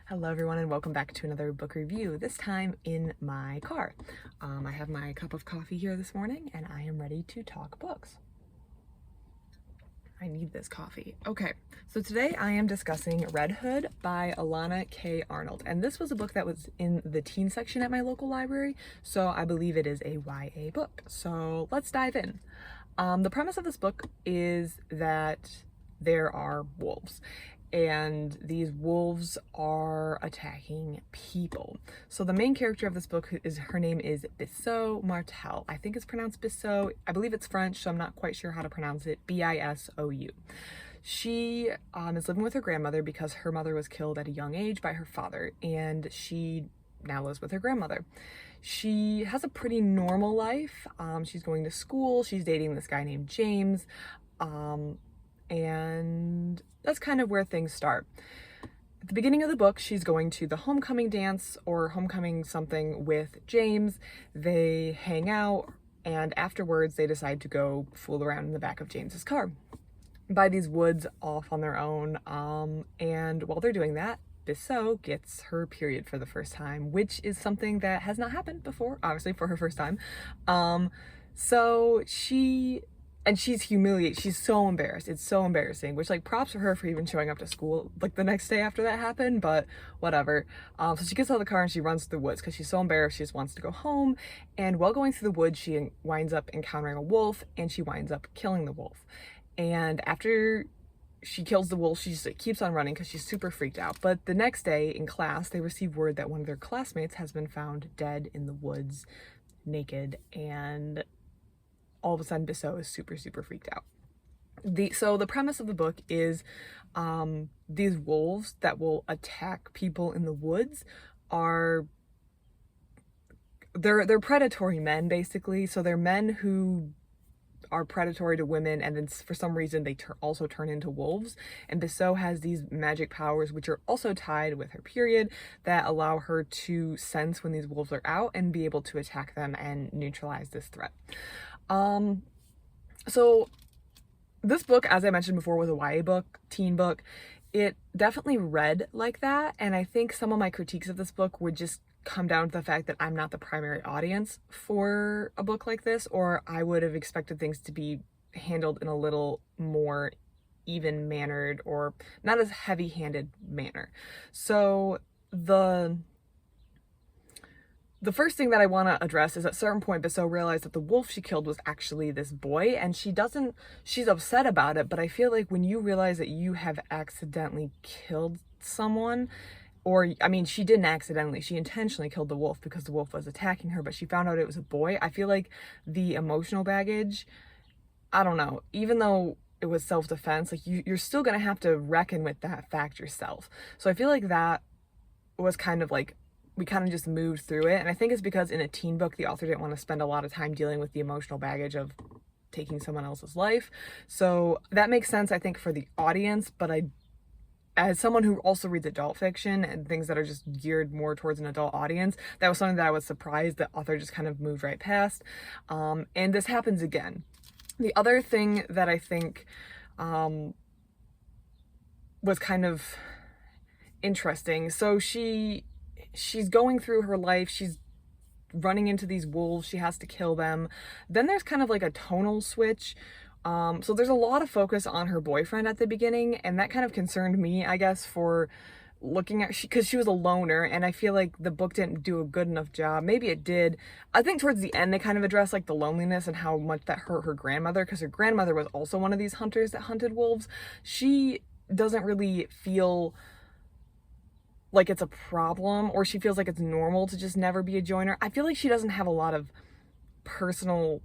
Hello everyone and welcome back to another book review, this time in my car. I have my cup of coffee here this morning and I am ready to talk books. I need this coffee. Okay, so today I am discussing Red Hood by Elana K. Arnold, and this was a book that was in the teen section at my local library, so I believe it is a YA book. So let's dive in. The premise of this book is that there are wolves, and these wolves are attacking people. So the main character of this book her name is Bisou Martel. I think it's pronounced Bisou. I believe it's French, so I'm not quite sure how to pronounce it. Bisou. She is living with her grandmother because her mother was killed at a young age by her father, and she now lives with her grandmother. She has a pretty normal life. She's going to school. She's dating this guy named James. And that's kind of where things start. At the beginning of the book, she's going to the homecoming dance or homecoming something with James. They hang out, and afterwards they decide to go fool around in the back of James's car by these woods off on their own. And while they're doing that, Bisou gets her period for the first time, which is something that has not happened before, obviously, for her first time. So she's humiliated. She's so embarrassed. It's so embarrassing, which, like, props for her for even showing up to school, like, the next day after that happened, but whatever. So she gets out of the car and she runs through the woods because she's so embarrassed. She just wants to go home. And while going through the woods, she winds up encountering a wolf, and she winds up killing the wolf. And after she kills the wolf, she just, like, keeps on running because she's super freaked out. But the next day in class, they receive word that one of their classmates has been found dead in the woods, naked, and all of a sudden Bisou is super freaked out. So the premise of the book is these wolves that will attack people in the woods they're predatory men, basically. So they're men who are predatory to women, and then for some reason they also turn into wolves. And Bisou has these magic powers, which are also tied with her period, that allow her to sense when these wolves are out and be able to attack them and neutralize this threat. So this book, as I mentioned before, was a YA book, teen book. It definitely read like that, and I think some of my critiques of this book would just come down to the fact that I'm not the primary audience for a book like this, or I would have expected things to be handled in a little more even-mannered or not as heavy-handed manner. So the first thing that I want to address is at a certain point, Bisou realized that the wolf she killed was actually this boy, and she's upset about it, but I feel like when you realize that you have accidentally killed someone, or, I mean, she didn't accidentally, she intentionally killed the wolf because the wolf was attacking her, but she found out it was a boy. I feel like the emotional baggage, I don't know, even though it was self-defense, like, you're still gonna have to reckon with that fact yourself. So I feel like that was kind of like, we kind of just moved through it. And I think it's because in a teen book, the author didn't want to spend a lot of time dealing with the emotional baggage of taking someone else's life. So that makes sense, I think, for the audience. But as someone who also reads adult fiction and things that are just geared more towards an adult audience, that was something that I was surprised the author just kind of moved right past. And this happens again. The other thing that I think was kind of interesting, so she's going through her life, she's running into these wolves, she has to kill them. Then there's kind of like a tonal switch. So there's a lot of focus on her boyfriend at the beginning, and that kind of concerned me, I guess, for looking at, because she was a loner, and I feel like the book didn't do a good enough job. Maybe it did. I think towards the end they kind of addressed, like, the loneliness and how much that hurt her grandmother, because her grandmother was also one of these hunters that hunted wolves. She doesn't really feel like it's a problem, or she feels like it's normal to just never be a joiner. I feel like she doesn't have a lot of personal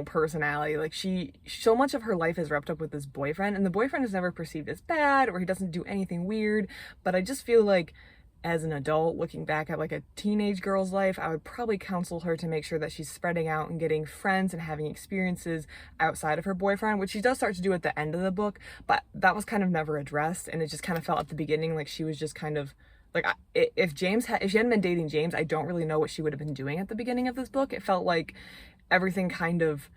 personality. Like, so much of her life is wrapped up with this boyfriend, and the boyfriend is never perceived as bad, or he doesn't do anything weird. But I just feel like, as an adult looking back at, like, a teenage girl's life, I would probably counsel her to make sure that she's spreading out and getting friends and having experiences outside of her boyfriend, which she does start to do at the end of the book, but that was kind of never addressed. And it just kind of felt at the beginning like she was just kind of like, if she hadn't been dating James, I don't really know what she would have been doing at the beginning of this book. It felt like everything kind of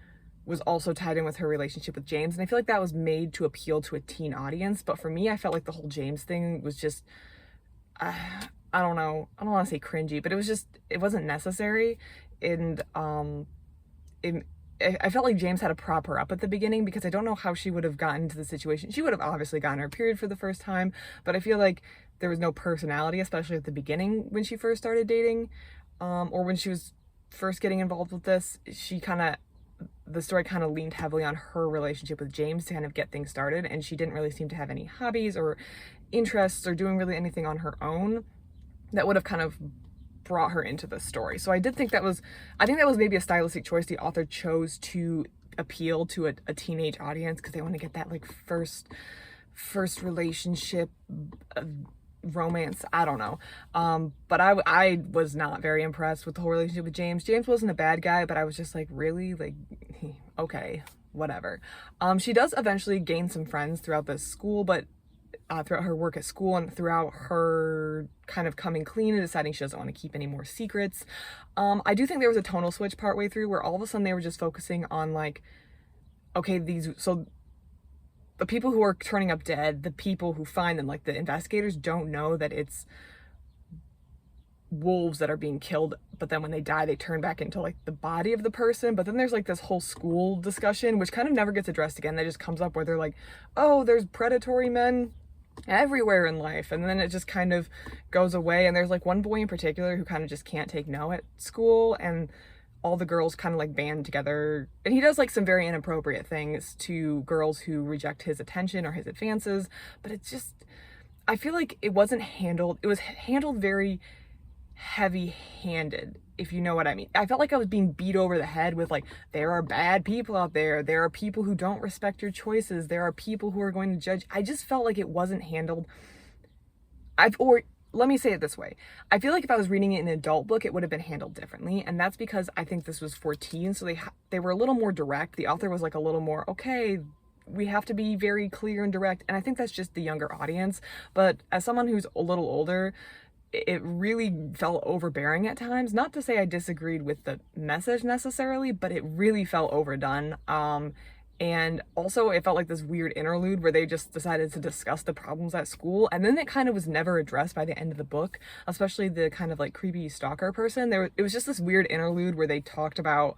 was also tied in with her relationship with James. And I feel like that was made to appeal to a teen audience. But for me, I felt like the whole James thing was just, I don't know. I don't want to say cringy, but it wasn't necessary. And I felt like James had to prop her up at the beginning, because I don't know how she would have gotten into the situation. She would have obviously gotten her period for the first time, but I feel like there was no personality, especially at the beginning when she first started dating, or when she was first getting involved with this. The story kind of leaned heavily on her relationship with James to kind of get things started, and she didn't really seem to have any hobbies or interests or doing really anything on her own that would have kind of brought her into the story. So I think that was maybe a stylistic choice the author chose to appeal to a teenage audience, because they want to get that like first relationship romance. I don't know. But I was not very impressed with the whole relationship with James. James wasn't a bad guy, but I was just like, really? Like, okay, whatever. She does eventually gain some friends throughout the school, but throughout her work at school and throughout her kind of coming clean and deciding she doesn't want to keep any more secrets. I do think there was a tonal switch partway through where all of a sudden they were just focusing on like, okay, so the people who are turning up dead, the people who find them, like the investigators, don't know that it's wolves that are being killed, but then when they die they turn back into like the body of the person. But then there's like this whole school discussion which kind of never gets addressed again, that just comes up where they're like, oh, there's predatory men everywhere in life, and then it just kind of goes away. And there's like one boy in particular who kind of just can't take no at school, and all the girls kind of like band together, and he does like some very inappropriate things to girls who reject his attention or his advances. But it's just, I feel like it was handled very heavy-handed, if you know what I mean. I felt like I was being beat over the head with like, there are bad people out there, there are people who don't respect your choices, there are people who are going to judge. I just felt like it wasn't handled. Let me say it this way. I feel like if I was reading it in an adult book, it would have been handled differently. And that's because I think this was for teens. So they were a little more direct. The author was like a little more, okay, we have to be very clear and direct. And I think that's just the younger audience. But as someone who's a little older, it really felt overbearing at times. Not to say I disagreed with the message necessarily, but it really felt overdone. And also it felt like this weird interlude where they just decided to discuss the problems at school, and then it kind of was never addressed by the end of the book, especially the kind of like creepy stalker person. It was just this weird interlude where they talked about,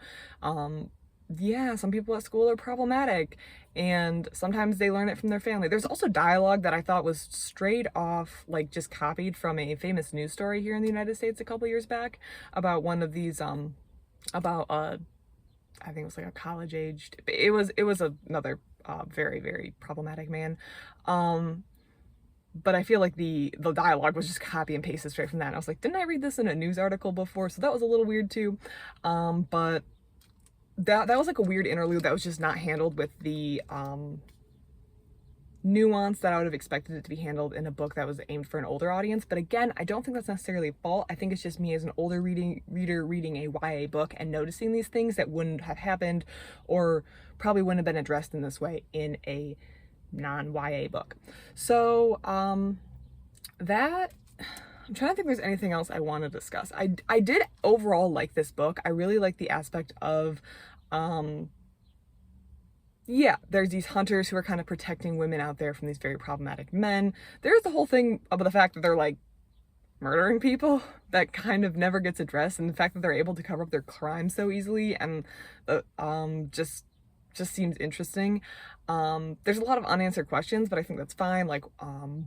yeah, some people at school are problematic, and sometimes they learn it from their family. There's also dialogue that I thought was straight off, like just copied from a famous news story here in the United States a couple years back about one of these, I think it was like a college-aged, it was another very, very problematic man. But I feel like the dialogue was just copy and pasted straight from that. And I was like, didn't I read this in a news article before? So that was a little weird too. But that was like a weird interlude that was just not handled with the nuance that I would have expected it to be handled in a book that was aimed for an older audience. But again, I don't think that's necessarily a fault. I think it's just me as an older reader reading a YA book and noticing these things that wouldn't have happened, or probably wouldn't have been addressed in this way in a non-YA book. So that, I'm trying to think if there's anything else I want to discuss. I did overall like this book. I really like the aspect of yeah, there's these hunters who are kind of protecting women out there from these very problematic men. There's the whole thing about the fact that they're like murdering people that kind of never gets addressed, and the fact that they're able to cover up their crimes so easily, and just seems interesting. There's a lot of unanswered questions, but I think that's fine. Like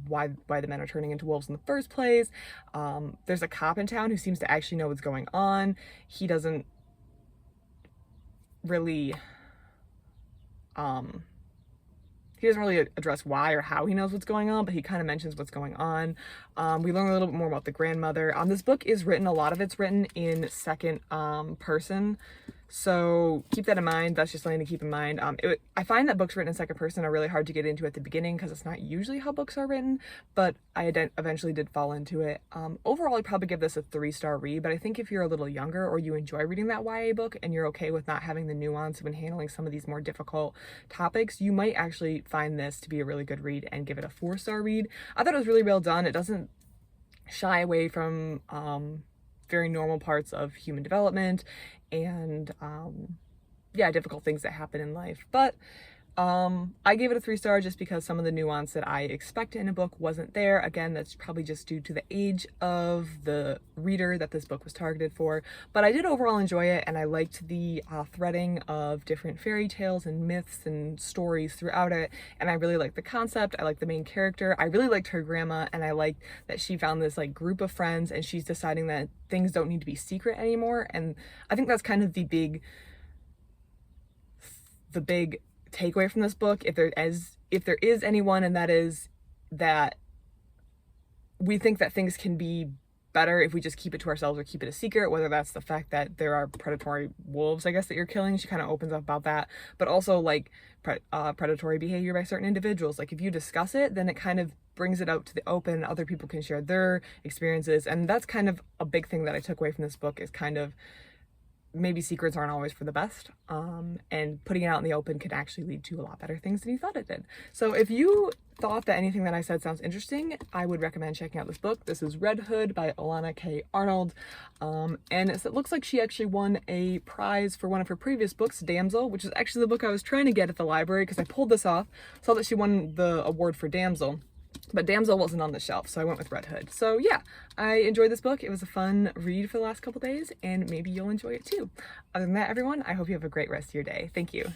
why the men are turning into wolves in the first place. There's a cop in town who seems to actually know what's going on. He doesn't really address why or how he knows what's going on, but he kind of mentions what's going on. We learn a little bit more about the grandmother. This book is written, a lot of it's written in second person, so keep that in mind. That's just something to keep in mind. I find that books written in second person are really hard to get into at the beginning because it's not usually how books are written, but I eventually did fall into it. Overall, I'd probably give this a 3-star read, but I think if you're a little younger or you enjoy reading that YA book and you're okay with not having the nuance when handling some of these more difficult topics, you might actually find this to be a really good read and give it a 4-star read. I thought it was really well done. It doesn't shy away from very normal parts of human development, and yeah, difficult things that happen in life. But I gave it a 3 star just because some of the nuance that I expected in a book wasn't there. Again, that's probably just due to the age of the reader that this book was targeted for. But I did overall enjoy it, and I liked the threading of different fairy tales and myths and stories throughout it. And I really liked the concept. I liked the main character. I really liked her grandma, and I liked that she found this like group of friends, and she's deciding that things don't need to be secret anymore. And I think that's kind of the big takeaway from this book, if there is anyone, and that is that we think that things can be better if we just keep it to ourselves or keep it a secret, whether that's the fact that there are predatory wolves, I guess, that you're killing. She kind of opens up about that, but also like predatory behavior by certain individuals. Like if you discuss it, then it kind of brings it out to the open, other people can share their experiences. And that's kind of a big thing that I took away from this book, is kind of maybe secrets aren't always for the best, and putting it out in the open can actually lead to a lot better things than you thought it did. So if you thought that anything that I said sounds interesting, I would recommend checking out this book. This is Red Hood by Elana K. Arnold, and it looks like she actually won a prize for one of her previous books, Damsel, which is actually the book I was trying to get at the library because I pulled this off, saw that she won the award for Damsel. But Damsel wasn't on the shelf, so I went with Red Hood. So yeah, I enjoyed this book. It was a fun read for the last couple days, and maybe you'll enjoy it too. Other than that, everyone, I hope you have a great rest of your day. Thank you.